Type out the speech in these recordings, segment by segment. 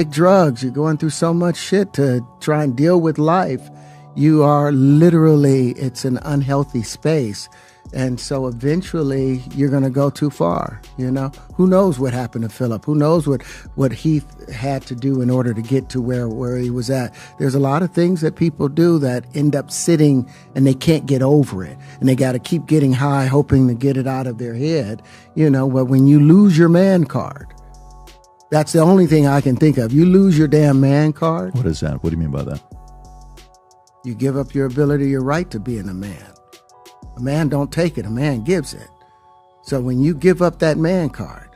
Like drugs, you're going through so much shit to try and deal with life. You are literally, it's an unhealthy space. And so eventually you're going to go too far, you know? Who knows what happened to Philip? Who knows what he had to do in order to get to where he was at? There's a lot of things that people do that end up sitting and they can't get over it. And they got to keep getting high, hoping to get it out of their head, you know? But when you lose your man card, that's the only thing I can think of. You lose your damn man card. What is that? What do you mean by that? You give up your ability, your right to being a man. A man don't take it, a man gives it. So when you give up that man card,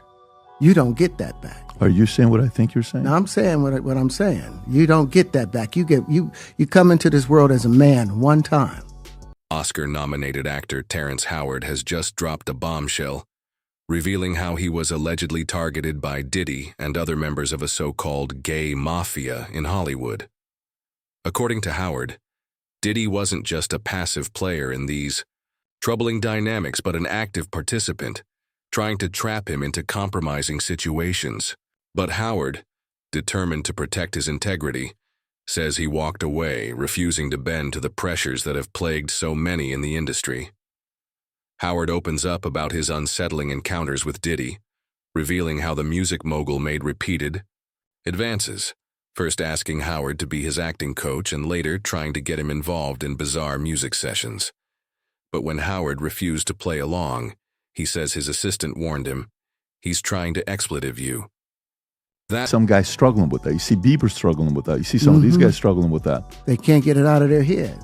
you don't get that back. Are you saying what I think you're saying? No, I'm saying what I'm saying. You don't get that back. You come into this world as a man one time. Oscar-nominated actor Terrence Howard has just dropped a bombshell, revealing how he was allegedly targeted by Diddy and other members of a so-called gay mafia in Hollywood. According to Howard, Diddy wasn't just a passive player in these troubling dynamics, but an active participant, trying to trap him into compromising situations. But Howard, determined to protect his integrity, says he walked away, refusing to bend to the pressures that have plagued so many in the industry. Howard opens up about his unsettling encounters with Diddy, revealing how the music mogul made repeated advances, first asking Howard to be his acting coach and later trying to get him involved in bizarre music sessions. But when Howard refused to play along, he says his assistant warned him, "He's trying to expletive you." Some guys struggling with that. You see Bieber struggling with that. You see some of these guys struggling with that. They can't get it out of their head.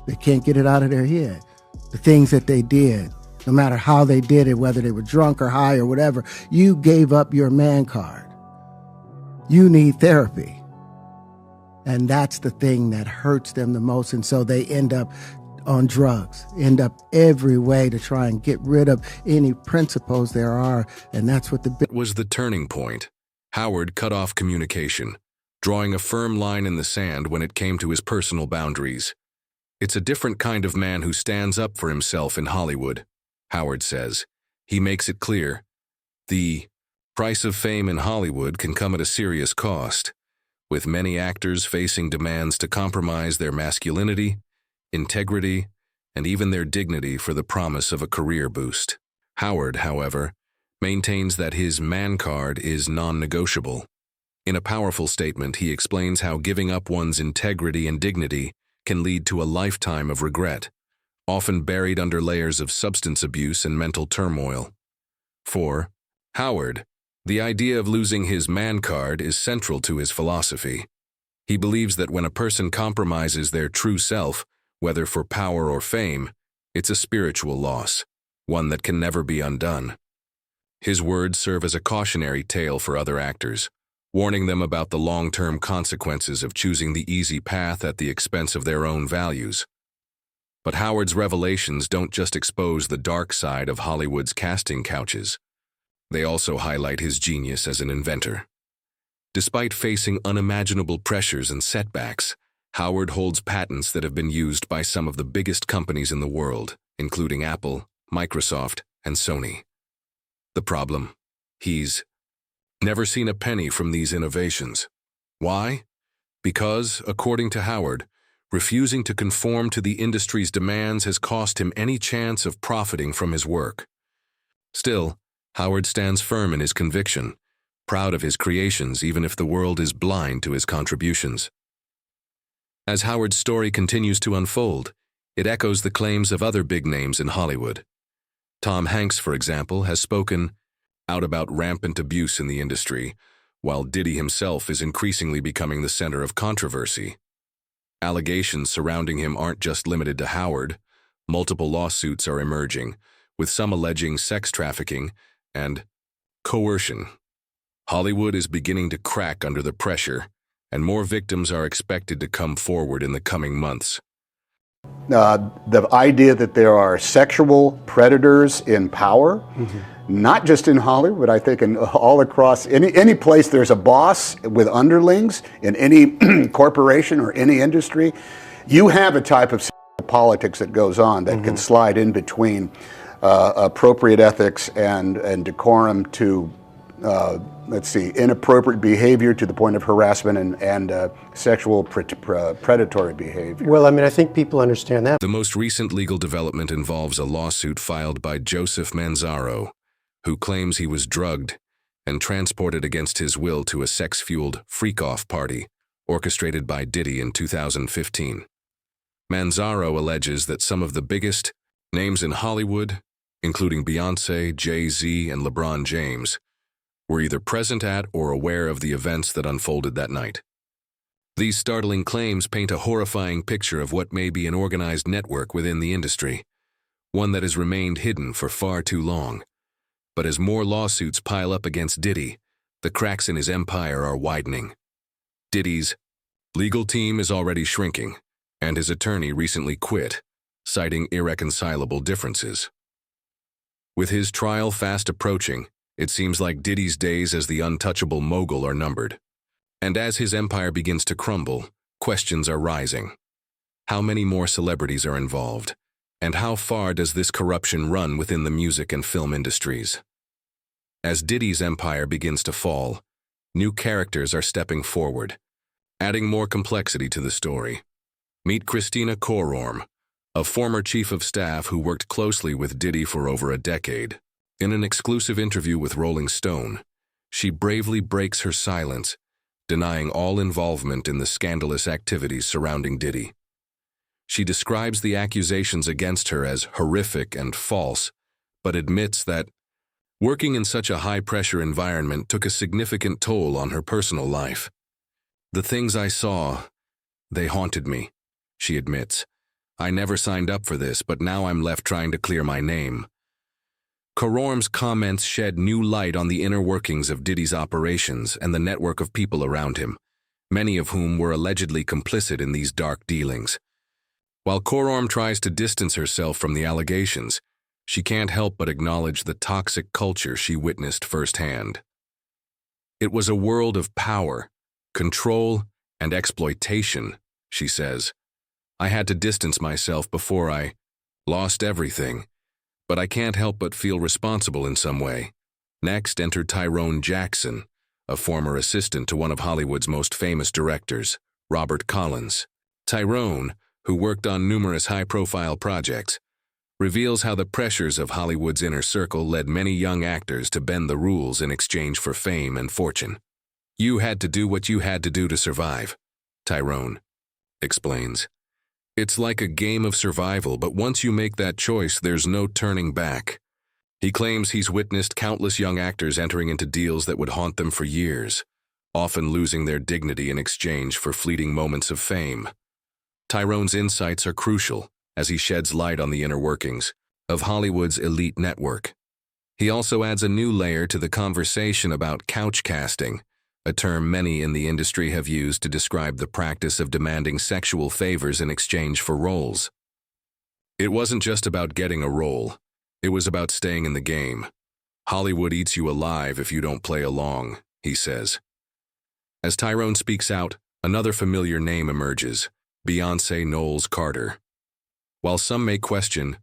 They can't get it out of their head. The things that they did, no matter how they did it, whether they were drunk or high or whatever, you gave up your man card. You need therapy. And that's the thing that hurts them the most. And so they end up on drugs, end up every way to try and get rid of any principles there are. And that's what It was the turning point. Howard cut off communication, drawing a firm line in the sand when it came to his personal boundaries. It's a different kind of man who stands up for himself in Hollywood, Howard says. He makes it clear, the price of fame in Hollywood can come at a serious cost, with many actors facing demands to compromise their masculinity, integrity, and even their dignity for the promise of a career boost. Howard, however, maintains that his man card is non-negotiable. In a powerful statement, he explains how giving up one's integrity and dignity can lead to a lifetime of regret, often buried under layers of substance abuse and mental turmoil. For Howard, the idea of losing his man card is central to his philosophy. He believes that when a person compromises their true self, whether for power or fame, it's a spiritual loss, one that can never be undone. His words serve as a cautionary tale for other actors, warning them about the long-term consequences of choosing the easy path at the expense of their own values. But Howard's revelations don't just expose the dark side of Hollywood's casting couches. They also highlight his genius as an inventor. Despite facing unimaginable pressures and setbacks, Howard holds patents that have been used by some of the biggest companies in the world, including Apple, Microsoft, and Sony. The problem? He's never seen a penny from these innovations. Why? Because, according to Howard, refusing to conform to the industry's demands has cost him any chance of profiting from his work. Still, Howard stands firm in his conviction, proud of his creations even if the world is blind to his contributions. As Howard's story continues to unfold, it echoes the claims of other big names in Hollywood. Tom Hanks, for example, has spoken out about rampant abuse in the industry, while Diddy himself is increasingly becoming the center of controversy. Allegations surrounding him aren't just limited to Howard. Multiple lawsuits are emerging, with some alleging sex trafficking and coercion. Hollywood is beginning to crack under the pressure, and more victims are expected to come forward in the coming months. The idea that there are sexual predators in power, not just in Hollywood, I think all across any place there's a boss with underlings in any corporation or any industry, you have a type of politics that goes on that can slide in between appropriate ethics and decorum to let's see, inappropriate behavior to the point of harassment and sexual predatory behavior. Well, I mean, I think people understand that. The most recent legal development involves a lawsuit filed by Joseph Manzaro, who claims he was drugged and transported against his will to a sex-fueled freak-off party orchestrated by Diddy in 2015. Manzaro alleges that some of the biggest names in Hollywood, including Beyoncé, Jay-Z, and LeBron James, were either present at or aware of the events that unfolded that night. These startling claims paint a horrifying picture of what may be an organized network within the industry, one that has remained hidden for far too long. But as more lawsuits pile up against Diddy, the cracks in his empire are widening. Diddy's legal team is already shrinking, and his attorney recently quit, citing irreconcilable differences. With his trial fast approaching, it seems like Diddy's days as the untouchable mogul are numbered. And as his empire begins to crumble, questions are rising. How many more celebrities are involved? And how far does this corruption run within the music and film industries? As Diddy's empire begins to fall, new characters are stepping forward, adding more complexity to the story. Meet Christina Kororm, a former chief of staff who worked closely with Diddy for over a decade. In an exclusive interview with Rolling Stone, she bravely breaks her silence, denying all involvement in the scandalous activities surrounding Diddy. She describes the accusations against her as horrific and false, but admits that working in such a high-pressure environment took a significant toll on her personal life. "The things I saw, they haunted me," she admits. "I never signed up for this, but now I'm left trying to clear my name." Kororm's comments shed new light on the inner workings of Diddy's operations and the network of people around him, many of whom were allegedly complicit in these dark dealings. While Kororm tries to distance herself from the allegations, she can't help but acknowledge the toxic culture she witnessed firsthand. "It was a world of power, control, and exploitation," she says. "I had to distance myself before I lost everything, but I can't help but feel responsible in some way." Next entered Tyrone Jackson, a former assistant to one of Hollywood's most famous directors, Robert Collins. Tyrone, who worked on numerous high-profile projects, reveals how the pressures of Hollywood's inner circle led many young actors to bend the rules in exchange for fame and fortune. "You had to do what you had to do to survive," Tyrone explains. "It's like a game of survival, but once you make that choice, there's no turning back." He claims he's witnessed countless young actors entering into deals that would haunt them for years, often losing their dignity in exchange for fleeting moments of fame. Tyrone's insights are crucial as he sheds light on the inner workings of Hollywood's elite network. He also adds a new layer to the conversation about couch casting, a term many in the industry have used to describe the practice of demanding sexual favors in exchange for roles. "It wasn't just about getting a role, it was about staying in the game. Hollywood eats you alive if you don't play along," he says. As Tyrone speaks out, another familiar name emerges: Beyoncé Knowles Carter. While some may question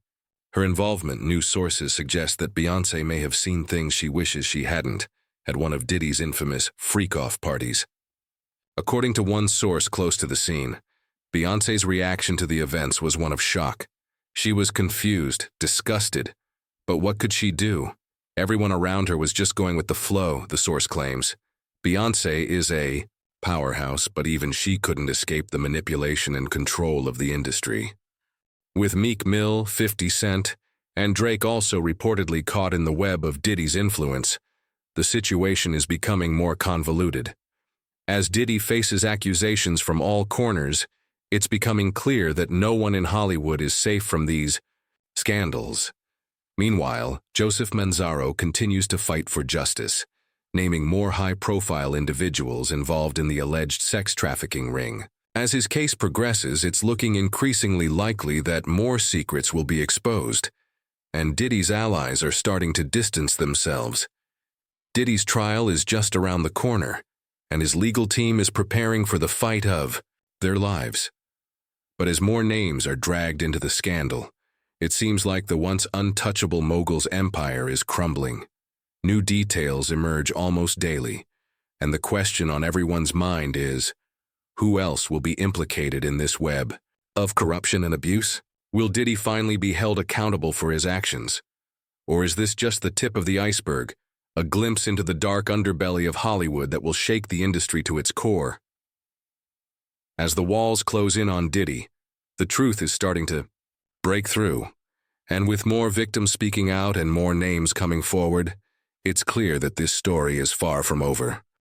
her involvement, new sources suggest that Beyoncé may have seen things she wishes she hadn't at one of Diddy's infamous freak-off parties. According to one source close to the scene, Beyoncé's reaction to the events was one of shock. She was confused, disgusted, but what could she do? Everyone around her was just going with the flow, the source claims. Beyoncé is a powerhouse, but even she couldn't escape the manipulation and control of the industry. With Meek Mill, 50 Cent, and Drake also reportedly caught in the web of Diddy's influence, the situation is becoming more convoluted. As Diddy faces accusations from all corners, it's becoming clear that no one in Hollywood is safe from these scandals. Meanwhile, Joseph Manzaro continues to fight for justice, naming more high-profile individuals involved in the alleged sex trafficking ring. As his case progresses, it's looking increasingly likely that more secrets will be exposed, and Diddy's allies are starting to distance themselves. Diddy's trial is just around the corner, and his legal team is preparing for the fight of their lives. But as more names are dragged into the scandal, it seems like the once untouchable mogul's empire is crumbling. New details emerge almost daily, and the question on everyone's mind is, who else will be implicated in this web of corruption and abuse? Will Diddy finally be held accountable for his actions? Or is this just the tip of the iceberg, a glimpse into the dark underbelly of Hollywood that will shake the industry to its core? As the walls close in on Diddy, the truth is starting to break through. And with more victims speaking out and more names coming forward, it's clear that this story is far from over.